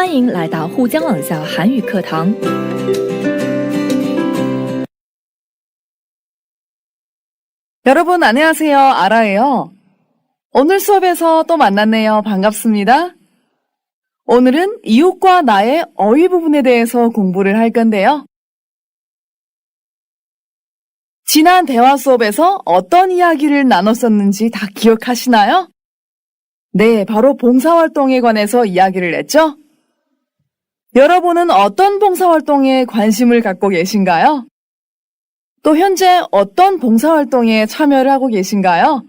欢迎来到沪江网校韩语课堂。 여러분 안녕하세요. 아라예요. 오늘 수업에서 또 만났네요. 반갑습니다. 오늘은 이웃과 나의 어휘 부분에 대해서 공부를 할 건데요. 지난 대화 수업에서 어떤 이야기를 나눴었는지 다 기억하시나요? 네, 바로 봉사활동에 관해서 이야기를 했죠? 여러분은 어떤 봉사활동에 관심을 갖고 계신가요? 또 현재 어떤 봉사활동에 참여를 하고 계신가요?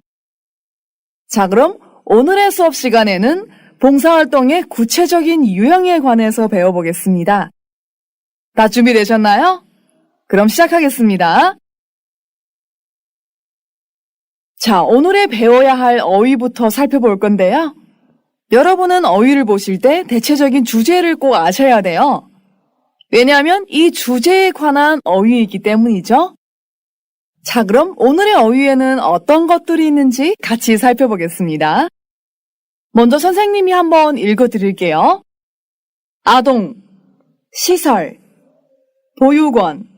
자, 그럼 오늘의 수업 시간에는 봉사활동의 구체적인 유형에 관해서 배워보겠습니다. 다 준비되셨나요? 그럼 시작하겠습니다. 자, 오늘의 배워야 할 어휘부터 살펴볼 건데요. 여러분은 어휘를 보실 때 대체적인 주제를 꼭 아셔야 돼요. 왜냐하면 이 주제에 관한 어휘이기 때문이죠. 자, 그럼 오늘의 어휘에는 어떤 것들이 있는지 같이 살펴보겠습니다. 먼저 선생님이 한번 읽어드릴게요. 아동, 시설, 보육원,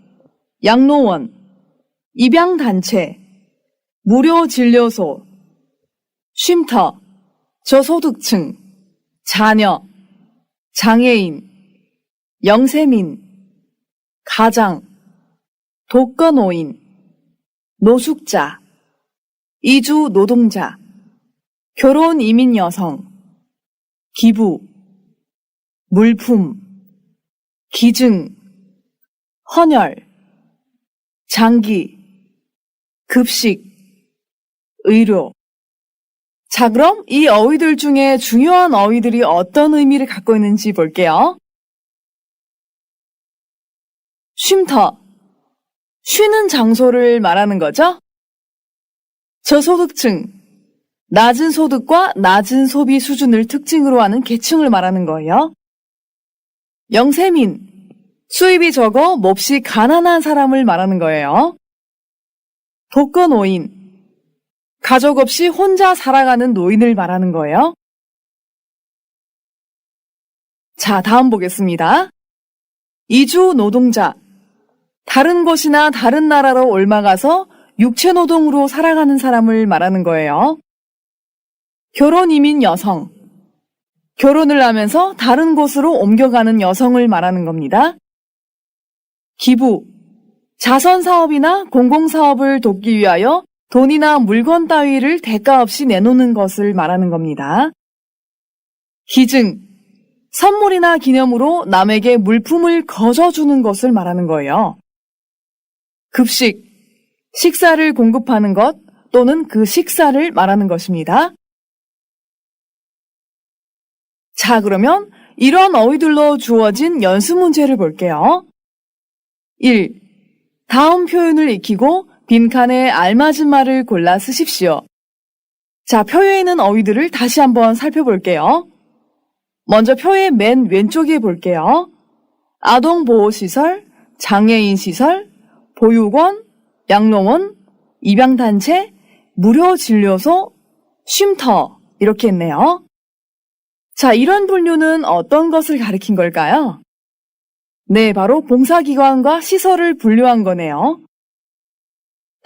양로원, 입양단체, 무료진료소, 쉼터, 저소득층, 자녀, 장애인, 영세민, 가장, 독거노인, 노숙자, 이주 노동자, 결혼 이민 여성, 기부, 물품, 기증, 헌혈, 장기, 급식, 의료. 자, 그럼 이 어휘들 중에 중요한 어휘들이 어떤 의미를 갖고 있는지 볼게요. 쉼터, 쉬는 장소를 말하는 거죠. 저소득층, 낮은 소득과 낮은 소비 수준을 특징으로 하는 계층을 말하는 거예요. 영세민, 수입이 적어 몹시 가난한 사람을 말하는 거예요. 독거노인, 가족 없이 혼자 살아가는 노인을 말하는 거예요. 자, 다음 보겠습니다. 이주 노동자, 다른 곳이나 다른 나라로 옮아가서 육체 노동으로 살아가는 사람을 말하는 거예요. 결혼 이민 여성, 결혼을 하면서 다른 곳으로 옮겨가는 여성을 말하는 겁니다. 기부, 자선 사업이나 공공사업을 돕기 위하여 돈이나 물건 따위를 대가 없이 내놓는 것을 말하는 겁니다. 기증, 선물이나 기념으로 남에게 물품을 거저주는 것을 말하는 거예요. 급식, 식사를 공급하는 것 또는 그 식사를 말하는 것입니다. 자, 그러면 이런 어휘들로 주어진 연습 문제를 볼게요. 1. 다음 표현을 익히고 빈칸에 알맞은 말을 골라 쓰십시오. 자, 표에 있는 어휘들을 다시 한번 살펴볼게요. 먼저 표의 맨 왼쪽에 볼게요. 아동보호시설, 장애인시설, 보육원, 양로원, 입양단체, 무료진료소, 쉼터 이렇게 있네요. 자, 이런 분류는 어떤 것을 가리킨 걸까요? 네, 바로 봉사기관과 시설을 분류한 거네요.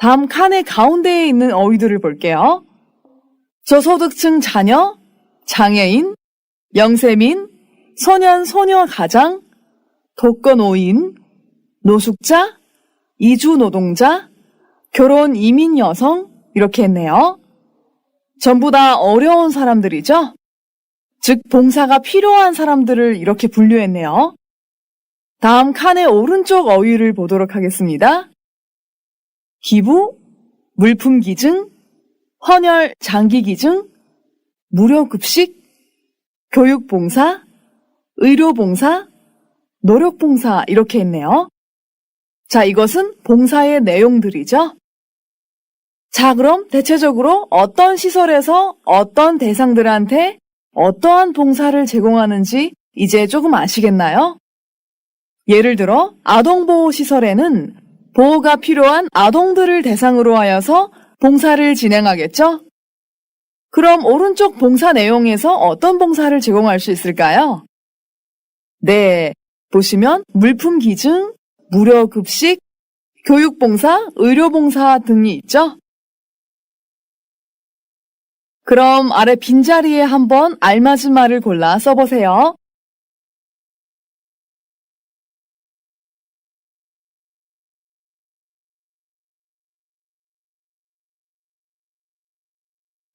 다음 칸의 가운데에 있는 어휘들을 볼게요. 저소득층 자녀, 장애인, 영세민, 소년, 소녀 가장, 독거노인, 노숙자, 이주 노동자, 결혼 이민 여성 이렇게 했네요. 전부 다 어려운 사람들이죠? 즉 봉사가 필요한 사람들을 이렇게 분류했네요. 다음 칸의 오른쪽 어휘를 보도록 하겠습니다. 기부, 물품 기증, 헌혈 장기 기증, 무료 급식, 교육 봉사, 의료 봉사, 노력 봉사 이렇게 했네요. 자, 이것은 봉사의 내용들이죠. 자, 그럼 대체적으로 어떤 시설에서 어떤 대상들한테 어떠한 봉사를 제공하는지 이제 조금 아시겠나요? 예를 들어 아동보호시설에는 보호가 필요한 아동들을 대상으로 하여서 봉사를 진행하겠죠? 그럼 오른쪽 봉사 내용에서 어떤 봉사를 제공할 수 있을까요? 네, 보시면 물품 기증, 무료 급식, 교육봉사, 의료봉사 등이 있죠? 그럼 아래 빈자리에 한번 알맞은 말을 골라 써보세요.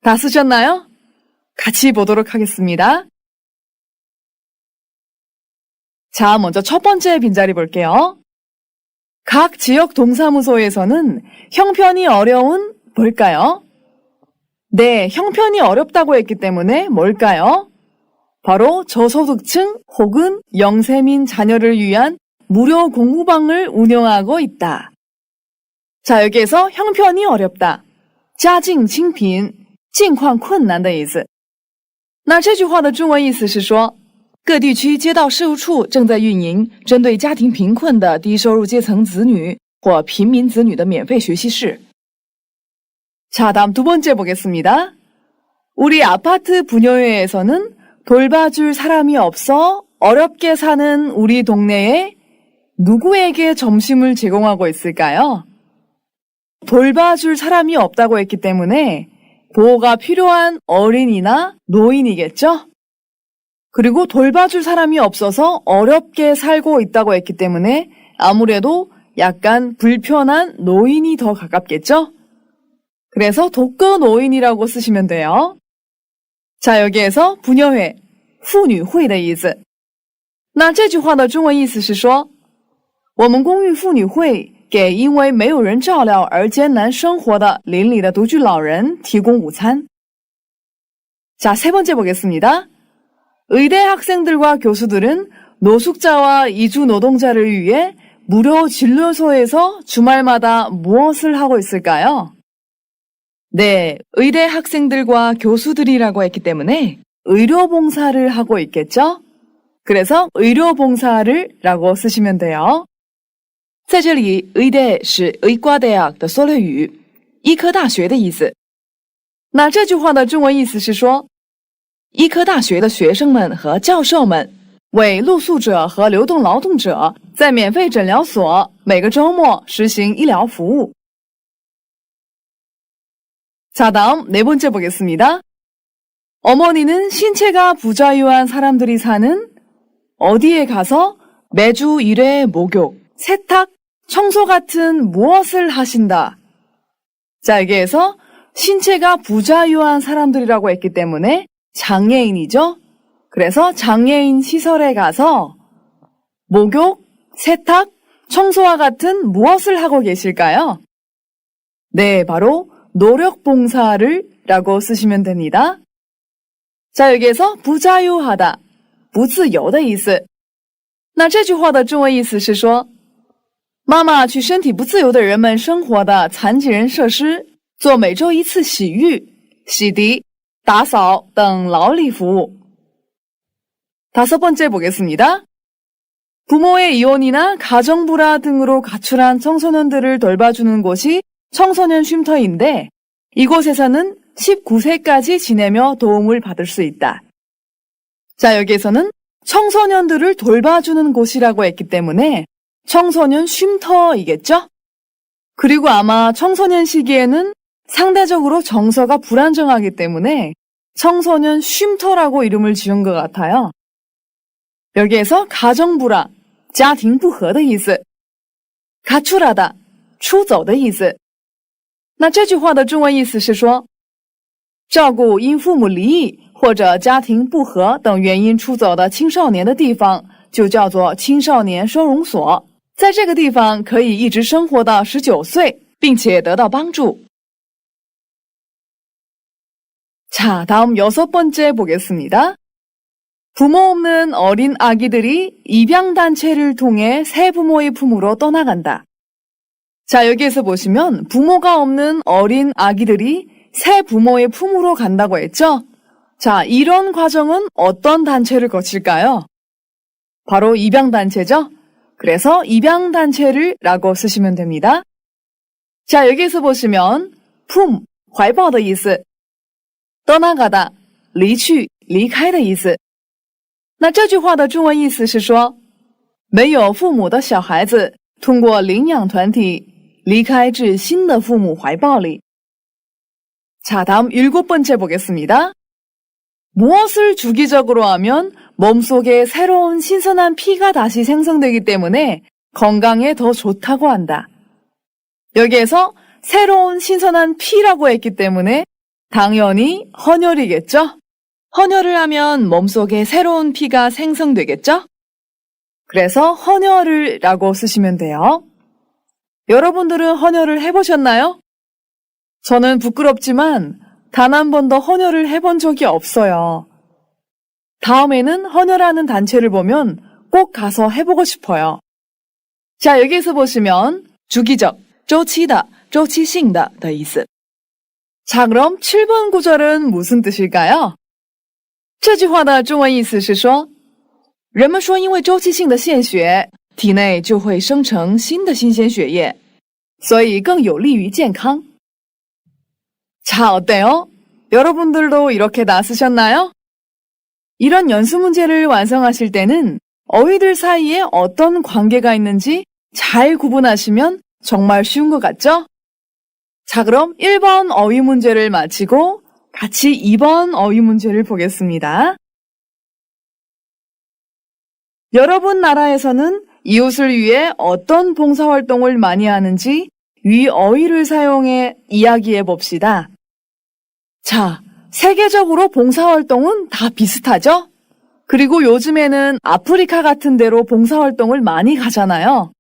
다 쓰셨나요? 같이 보도록 하겠습니다. 자, 먼저 첫 번째 빈자리 볼게요. 각 지역 동사무소에서는 형편이 어려운 뭘까요? 네, 형편이 어렵다고 했기 때문에 뭘까요? 바로 저소득층 혹은 영세민 자녀를 위한 무료 공부방을 운영하고 있다. 자, 여기에서 형편이 어렵다. 家境清贫,境况困难的意思。那这句话的中文意思是说，各地区街道事务处正在运营针对家庭贫困的低收入阶层子女或平民子女的免费学习室。 자, 다음 두 번째 보겠습니다. 우리 아파트 분녀회에서는 돌봐줄 사람이 없어 어렵게 사는 우리 동네에 누구에게 점심을 제공하고 있을까요? 돌봐줄 사람이 없다고 했기 때문에 보호가 필요한 어린이나 노인이겠죠? 그리고 돌봐줄 사람이 없어서 어렵게 살고 있다고 했기 때문에 아무래도 약간 불편한 노인이 더 가깝겠죠? 그래서 독거노인이라고 쓰시면 돼요. 자, 여기에서 분녀회, 妇女会的意思。那这句话的中文意思是说，我们公寓妇女会给因为没有人照料而艰难生活的邻里的独居老人提供午餐。 자, 세 번째 보겠습니다. 의대 학생들과 교수들은 노숙자와 이주 노동자를 위해 무료 진료소에서 주말마다 무엇을 하고 있을까요? 네, 의대 학생들과 교수들이라고 했기 때문에 의료봉사를 하고 있겠죠? 그래서 의료봉사를 라고 쓰시면 돼요. 在这里의대是의과대학的缩略语，医科大学的意思。那这句话的中文意思是说，医科大学的学生们和教授们为露宿者和流动劳动者在免费诊疗所每个周末实行医疗服务。 자, 다음 네 번째 보겠습니다. 어머니는 신체가 부자유한 사람들이 사는 어디에 가서 매주 일회 목욕, 세탁, 청소 같은 무엇을 하신다. 자, 여기에서 신체가 부자유한 사람들이라고 했기 때문에 장애인이죠. 그래서 장애인 시설에 가서 목욕, 세탁, 청소와 같은 무엇을 하고 계실까요? 네, 바로 노력봉사를 라고 쓰시면 됩니다. 자, 여기에서 부자유하다, 不自由的意思。那这句话的中文意思是说，妈妈去身体不自由的人们生活的残疾人设施做每周一次洗浴、洗涤、打扫等劳力服务。 다섯 번째 보겠습니다. 부모의 이혼이나 가정불화 등으로 가출한 청소년들을 돌봐주는 곳이 청소년 쉼터인데 이곳에서는 19세까지 지내며 도움을 받을 수 있다. 자, 여기에서는 청소년들을 돌봐주는 곳이라고 했기 때문에 청소년 쉼터이겠죠? 그리고 아마 청소년 시기에는 상대적으로 정서가 불안정하기 때문에 청소년 쉼터라고 이름을 지은 것 같아요. 여기에서 가정불화, 家庭不和的意思， 가출하다, 出走的意思。那这句话的中文意思是说，照顾因父母离异或者家庭不和等原因出走的青少年的地方，就叫做青少年收容所。在这个地方可以一直生活到19岁，并且得到帮助。 자, 다음 여섯 번째 보겠습니다. 부모 없는 어린 아기들이 입양단체를 통해 새 부모의 품으로 떠나간다. 자, 여기에서 보시면 부모가 없는 어린 아기들이 새 부모의 품으로 간다고 했죠? 자, 이런 과정은 어떤 단체를 거칠까요? 바로 입양단체죠? 그래서 입양단체를 라고 쓰시면 됩니다. 자, 여기에서 보시면 품, 怀抱的意思 떠나가다, 离去, 离开的意思那这句话的中文意思是说，没有父母的小孩子通过领养团体离开至新的父母怀抱里. 자, 다음 7번째 보겠습니다. 무엇을 주기적으로 하면 몸속에 새로운 신선한 피가 다시 생성되기 때문에 건강에 더 좋다고 한다. 여기에서 새로운 신선한 피라고 했기 때문에 당연히 헌혈이겠죠? 헌혈을 하면 몸속에 새로운 피가 생성되겠죠? 그래서 헌혈을 라고 쓰시면 돼요. 여러분들은 헌혈을 해보셨나요? 저는 부끄럽지만 단 한 번도 헌혈을 해본 적이 없어요. 다음에는 헌혈하는 단체를 보면 꼭 가서 해보고 싶어요. 자, 여기에서 보시면 주기적, 周期的,周期性的的意思. 자, 그럼 7번 구절은 무슨 뜻일까요? 这句话的中文意思是说，人们说因为周期性的献血，体内就会生成新的新鲜血液，所以更有利于健康. 자, 어때요? 여러분들도 이렇게 다 쓰셨나요? 이런 연습 문제를 완성하실 때는 어휘들 사이에 어떤 관계가 있는지 잘 구분하시면 정말 쉬운 것 같죠? 자, 그럼 1번 어휘 문제를 마치고 같이 2번 어휘 문제를 보겠습니다. 여러분 나라에서는 이웃을 위해 어떤 봉사활동을 많이 하는지 위 어휘를 사용해 이야기해 봅시다. 자, 세계적으로 봉사활동은 다 비슷하죠? 그리고 요즘에는 아프리카 같은 데로 봉사활동을 많이 가잖아요.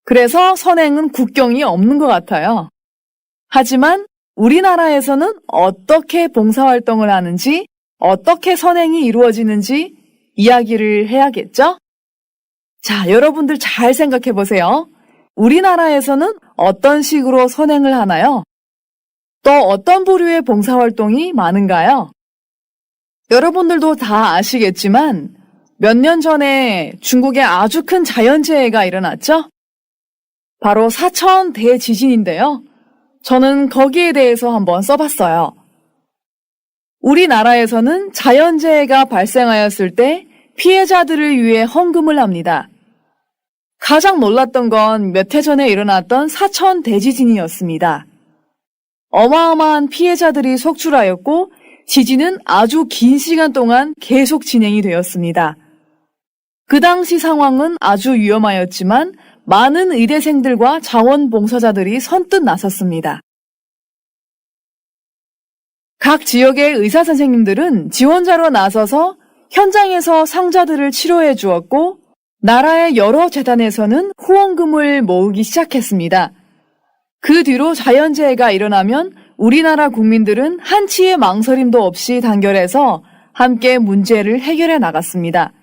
그래서 선행은 국경이 없는 것 같아요. 하지만 우리나라에서는 어떻게 봉사활동을 하는지, 어떻게 선행이 이루어지는지 이야기를 해야겠죠? 자, 여러분들 잘 생각해 보세요. 우리나라에서는 어떤 식으로 선행을 하나요? 또 어떤 부류의 봉사활동이 많은가요? 여러분들도 다 아시겠지만 몇 년 전에 중국에 아주 큰 자연재해가 일어났죠? 바로 사천 대지진인데요. 저는 거기에 대해서 한번 써봤어요. 우리나라에서는 자연재해가 발생하였을 때 피해자들을 위해 헌금을 합니다. 가장 놀랐던 건 몇 해 전에 일어났던 사천 대지진이었습니다. 어마어마한 피해자들이 속출하였고 지진은 아주 긴 시간 동안 계속 진행이 되었습니다. 그 당시 상황은 아주 위험하였지만 많은 의대생들과 자원봉사자들이 선뜻 나섰습니다. 각 지역의 의사선생님들은 지원자로 나서서 현장에서 상자들을 치료해 주었고 나라의 여러 재단에서는 후원금을 모으기 시작했습니다. 그 뒤로 자연재해가 일어나면 우리나라 국민들은 한치의 망설임도 없이 단결해서 함께 문제를 해결해 나갔습니다.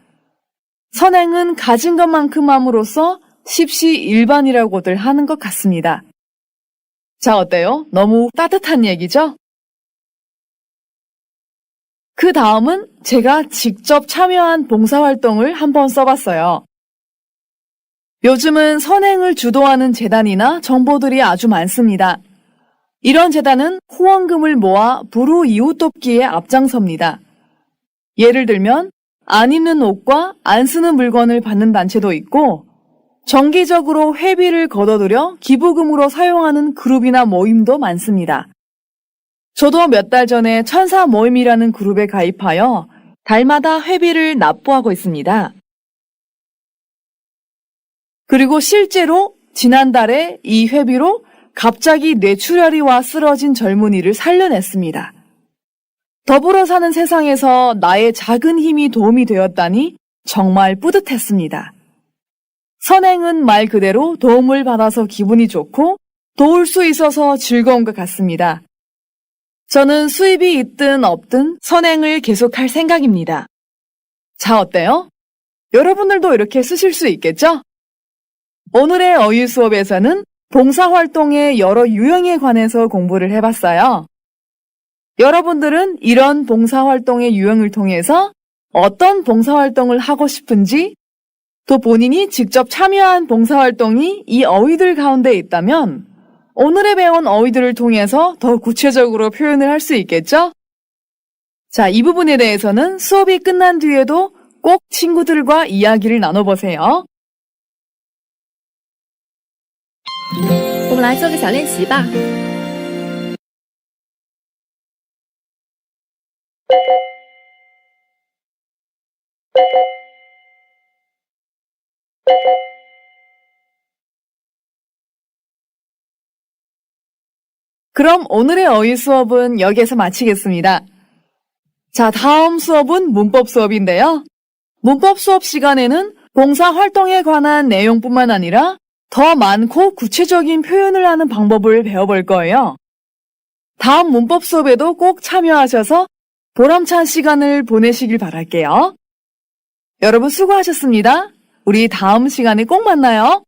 선행은 가진 것만큼 함으로써 십시일반이라고들 하는 것 같습니다. 자, 어때요? 너무 따뜻한 얘기죠? 그 다음은 제가 직접 참여한 봉사활동을 한번 써봤어요. 요즘은 선행을 주도하는 재단이나 정보들이 아주 많습니다. 이런 재단은 후원금을 모아 불우이웃 돕기에 앞장섭니다. 예를 들면 안 입는 옷과 안 쓰는 물건을 받는 단체도 있고 정기적으로 회비를 걷어들여 기부금으로 사용하는 그룹이나 모임도 많습니다. 저도 몇 달 전에 천사 모임이라는 그룹에 가입하여 달마다 회비를 납부하고 있습니다. 그리고 실제로 지난달에 이 회비로 갑자기 뇌출혈이 와 쓰러진 젊은이를 살려냈습니다. 더불어 사는 세상에서 나의 작은 힘이 도움이 되었다니 정말 뿌듯했습니다. 선행은 말 그대로 도움을 받아서 기분이 좋고 도울 수 있어서 즐거운 것 같습니다. 저는 수입이 있든 없든 선행을 계속할 생각입니다. 자, 어때요? 여러분들도 이렇게 쓰실 수 있겠죠? 오늘의 어휘 수업에서는 봉사활동의 여러 유형에 관해서 공부를 해봤어요. 여러분들은 이런 봉사활동의 유형을 통해서 어떤 봉사활동을 하고 싶은지 또 본인이 직접 참여한 봉사활동이 이 어휘들 가운데 있다면 오늘의 배운 어휘들을 통해서 더 구체적으로 표현을 할 수 있겠죠? 자, 이 부분에 대해서는 수업이 끝난 뒤에도 꼭 친구들과 이야기를 나눠보세요. 我们来做个小练习吧。 그럼 오늘의 어휘 수업은 여기에서 마치겠습니다. 자, 다음 수업은 문법 수업인데요. 문법 수업 시간에는 봉사 활동에 관한 내용뿐만 아니라 더 많고 구체적인 표현을 하는 방법을 배워볼 거예요. 다음 문법 수업에도 꼭 참여하셔서 보람찬 시간을 보내시길 바랄게요. 여러분 수고하셨습니다. 우리 다음 시간에 꼭 만나요.